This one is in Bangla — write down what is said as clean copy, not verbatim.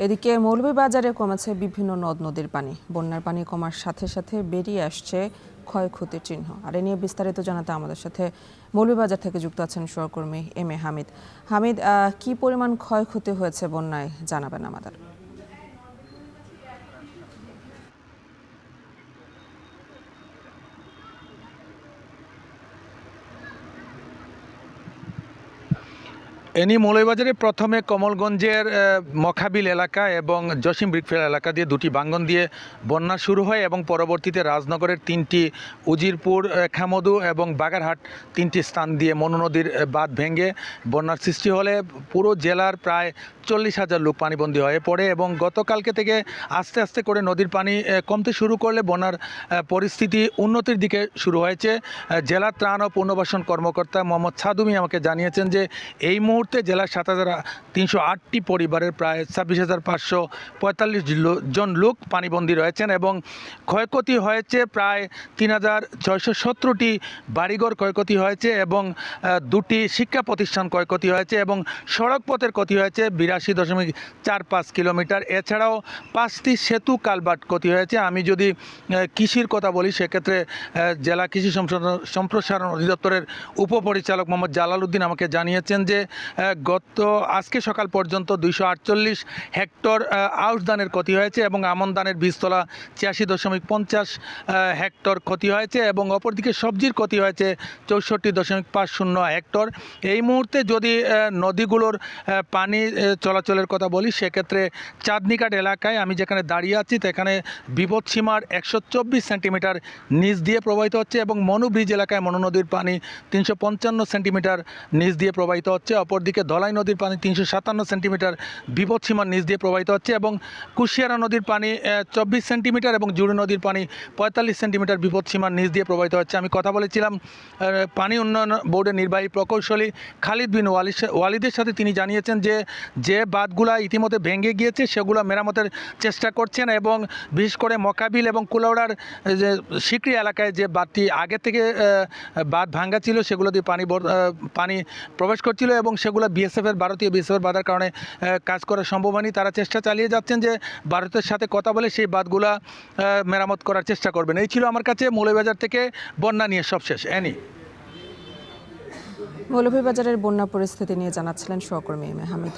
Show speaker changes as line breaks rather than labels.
এদিকে মৌলভীবাজারে কমেছে বিভিন্ন নদ নদীর পানি। বন্যার পানি কমার সাথে সাথে বেরিয়ে আসছে ক্ষয়ক্ষতির চিহ্ন। আর এ নিয়ে বিস্তারিত জানাতে আমাদের সাথে মৌলভীবাজার থেকে যুক্ত আছেন সহকর্মী এম এ হামিদ। হামিদ, কি পরিমাণ ক্ষয়ক্ষতি হয়েছে বন্যায় জানাবেন আমাদের।
এনি মৌলভীবাজারে প্রথমে কমলগঞ্জের মখাবিল এলাকা এবং জসিম ব্রিকফিল্ড এলাকা দিয়ে দুটি ভাঙ্গন দিয়ে বন্যা শুরু হয় এবং পরবর্তীতে রাজনগরের তিনটি, উজিরপুর, খামদু এবং বাগেরহাট তিনটি স্থান দিয়ে মনু নদীর বাঁধ ভেঙে বন্যার সৃষ্টি হলে পুরো জেলার প্রায় 40,000 লোক পানিবন্দী হয়ে পড়ে এবং গতকালকে থেকে আস্তে আস্তে করে নদীর পানি কমতে শুরু করলে বন্যার পরিস্থিতি উন্নতির দিকে শুরু হয়েছে। জেলার ত্রাণ ও পুনর্বাসন কর্মকর্তা মোহাম্মদ সাদুমি আমাকে জানিয়েছেন যে এই মুহূর্তে জেলার 7,308টি পরিবারের প্রায় 26,545 জন লোক পানিবন্দী রয়েছেন এবং ক্ষয়ক্ষতি হয়েছে প্রায় 3,617টি বাড়িঘর ক্ষয়ক্ষতি হয়েছে এবং দুটি শিক্ষা প্রতিষ্ঠান ক্ষয়ক্ষতি হয়েছে এবং সড়ক পথের ক্ষতি হয়েছে 82.45 কিলোমিটার। এছাড়াও 5টি সেতু কালভার্ট ক্ষতি হয়েছে। আমি যদি কৃষির কথা বলি সেক্ষেত্রে জেলা কৃষি সম্প্রসারণ অধিদপ্তরের উপপরিচালক মোহাম্মদ জালাল উদ্দিন আমাকে জানিয়েছেন যে আজকে সকাল পর্যন্ত 248 হেক্টর আউশ ধানের ক্ষতি হয়েছে এবং আমন ধানের বীজতলা 86.50 হেক্টর ক্ষতি হয়েছে এবং অপরদিকে সবজির ক্ষতি হয়েছে 64.50 হেক্টর। এই মুহূর্তে যদি নদীগুলোর পানি চলাচলের কথা বলি সেক্ষেত্রে চাঁদনীঘাট এলাকায় আমি যেখানে দাঁড়িয়ে আছি সেখানে বিপদসীমার 124 সেন্টিমিটার নিচ দিয়ে প্রবাহিত হচ্ছে এবং মনু ব্রিজ এলাকায় মনু নদীর পানি 355 সেন্টিমিটার নিচ দিয়ে প্রবাহিত হচ্ছে। অপরদিকে ধলাই নদীর পানি 357 সেন্টিমিটার বিপদসীমার নিচ দিয়ে প্রবাহিত হচ্ছে এবং কুশিয়ারা নদীর পানি 24 সেন্টিমিটার এবং জুড়ি নদীর পানি 45 সেন্টিমিটার বিপদসীমার নিচ দিয়ে প্রবাহিত হচ্ছে। আমি কথা বলেছিলাম পানি উন্নয়ন বোর্ডের নির্বাহী প্রকৌশলী খালিদ বিন ওয়ালিদের সাথে। তিনি জানিয়েছেন যে বাঁধগুলা ইতিমধ্যে ভেঙে গিয়েছে সেগুলো মেরামতের চেষ্টা করছেন এবং বিশেষ করে মকাবিল এবং কুলাউড়ার যে সিকরি এলাকায় যে বাঁধটি আগে থেকে বাঁধ ভাঙ্গা ছিল সেগুলো দিয়ে পানি প্রবেশ করছিল এবং সেগুলো ভারতীয় বিএসএফের বাধার কারণে কাজ করা সম্ভব হয়নি। তারা চেষ্টা চালিয়ে যাচ্ছেন যে ভারতের সাথে কথা বলে সেই বাঁধগুলা মেরামত করার চেষ্টা করবেন। এই ছিল আমার কাছে মৌলভীবাজার থেকে বন্যা নিয়ে সবশেষ।
মৌলভীবাজারের বন্যা পরিস্থিতি নিয়ে জানাচ্ছিলেন সহকর্মী এম এ হামিদ।